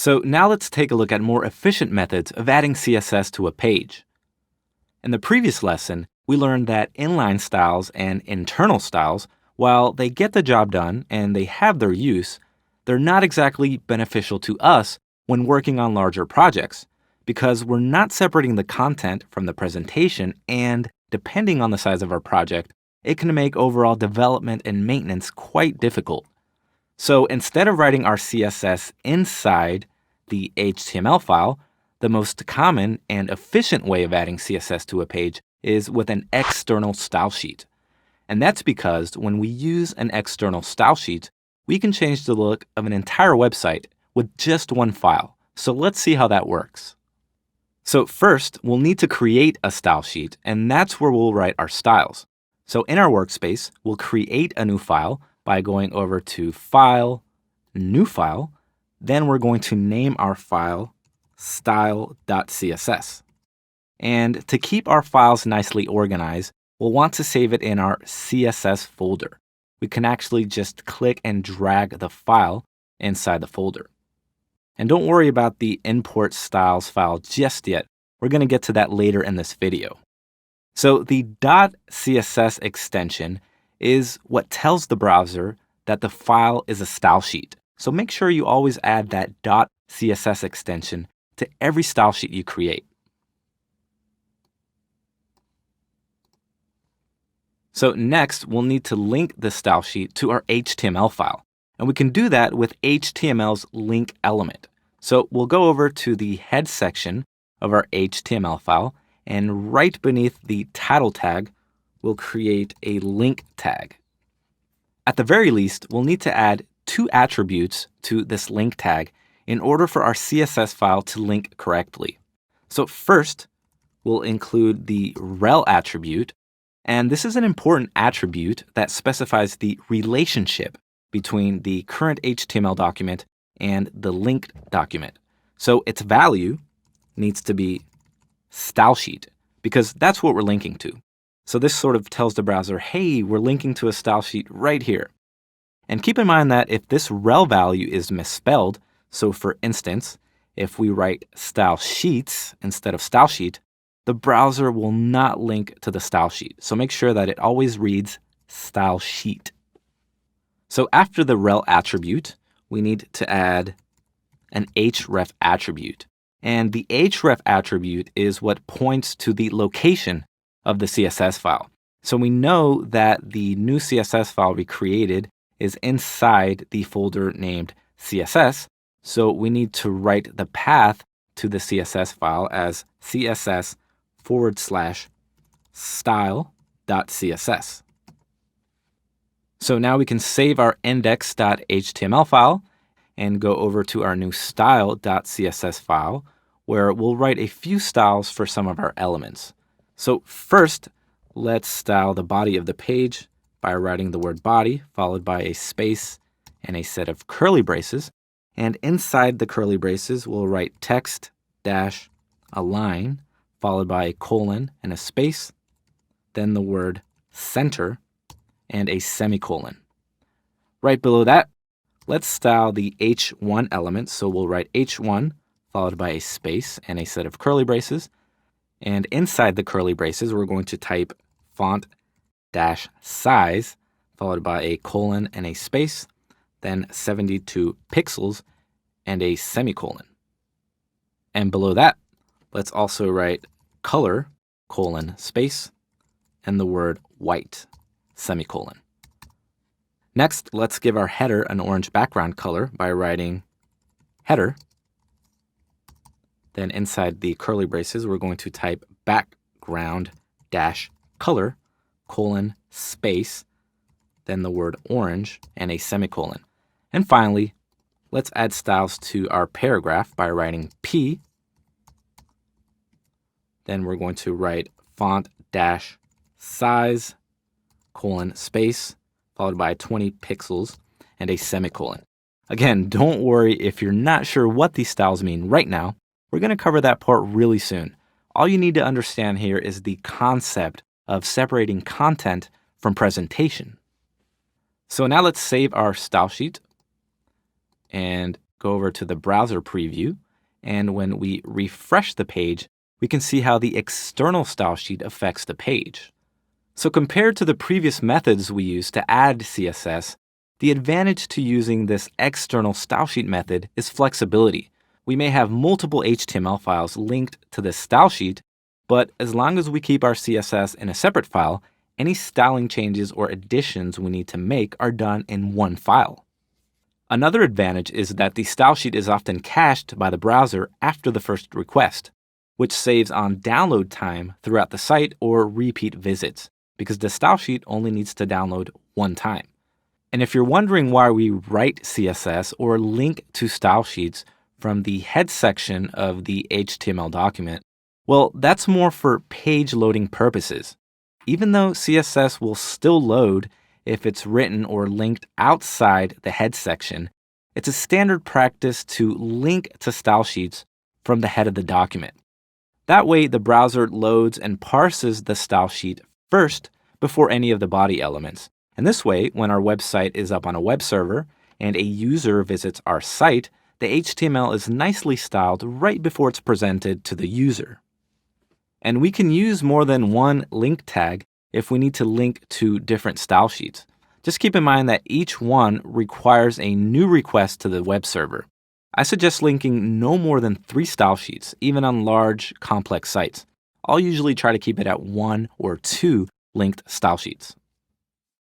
So now let's take a look at more efficient methods of adding CSS to a page. In the previous lesson, we learned that inline styles and internal styles, while they get the job done and they have their use, they're not exactly beneficial to us when working on larger projects because we're not separating the content from the presentation, and depending on the size of our project, it can make overall development and maintenance quite difficult. So instead of writing our CSS inside the HTML file, the most common and efficient way of adding CSS to a page is with an external style sheet. And that's because when we use an external style sheet, we can change the look of an entire website with just one file. So let's see how that works. So first, we'll need to create a style sheet, and that's where we'll write our styles. So in our workspace, we'll create a new file by going over to File, New File. Then we're going to name our file style.css. And to keep our files nicely organized, we'll want to save it in our CSS folder. We can actually just click and drag the file inside the folder. And don't worry about the import styles file just yet. We're going to get to that later in this video. So the .css extension is what tells the browser that the file is a style sheet. So make sure you always add that .css extension to every style sheet you create. So next, we'll need to link the style sheet to our HTML file. And we can do that with HTML's link element. So we'll go over to the head section of our HTML file, and right beneath the title tag, we'll create a link tag. At the very least, we'll need to add 2 attributes to this link tag in order for our CSS file to link correctly. So first, we'll include the rel attribute, and this is an important attribute that specifies the relationship between the current HTML document and the linked document. So its value needs to be style sheet because that's what we're linking to. So this sort of tells the browser, hey, we're linking to a style sheet right here. And keep in mind that if this rel value is misspelled, so for instance, if we write style sheets instead of style sheet, the browser will not link to the style sheet. So make sure that it always reads style sheet. So after the rel attribute, we need to add an href attribute. And the href attribute is what points to the location of the CSS file. So we know that the new CSS file we created is inside the folder named CSS. So we need to write the path to the CSS file as css/style.css. So now we can save our index.html file and go over to our new style.css file, where we'll write a few styles for some of our elements. So first, let's style the body of the page by writing the word body, followed by a space and a set of curly braces. And inside the curly braces, we'll write text dash align, followed by a colon and a space, then the word center, and a semicolon. Right below that, let's style the h1 element. So we'll write h1 followed by a space and a set of curly braces. And inside the curly braces, we're going to type font-size followed by a colon and a space, then 72 pixels and a semicolon. And below that, let's also write color, colon, space, and the word white, semicolon. Next, let's give our header an orange background color by writing header. Then inside the curly braces, we're going to type background dash color, colon, space, then the word orange, and a semicolon. And finally, let's add styles to our paragraph by writing P. Then we're going to write font dash size, colon, space, followed by 20 pixels and a semicolon. Again, don't worry if you're not sure what these styles mean right now. We're going to cover that part really soon. All you need to understand here is the concept of separating content from presentation. So now let's save our style sheet and go over to the browser preview, and when we refresh the page, we can see how the external style sheet affects the page. So compared to the previous methods we used to add CSS, the advantage to using this external style sheet method is flexibility. We may have multiple HTML files linked to this style sheet, but as long as we keep our CSS in a separate file, any styling changes or additions we need to make are done in one file. Another advantage is that the style sheet is often cached by the browser after the first request, which saves on download time throughout the site or repeat visits, because the style sheet only needs to download one time. And if you're wondering why we write CSS or link to style sheets from the head section of the HTML document, well, that's more for page loading purposes. Even though CSS will still load if it's written or linked outside the head section, it's a standard practice to link to style sheets from the head of the document. That way, the browser loads and parses the style sheet first before any of the body elements. And this way, when our website is up on a web server and a user visits our site, the HTML is nicely styled right before it's presented to the user. And we can use more than one link tag if we need to link to different style sheets. Just keep in mind that each one requires a new request to the web server. I suggest linking no more than 3 style sheets, even on large, complex sites. I'll usually try to keep it at 1 or 2 linked style sheets.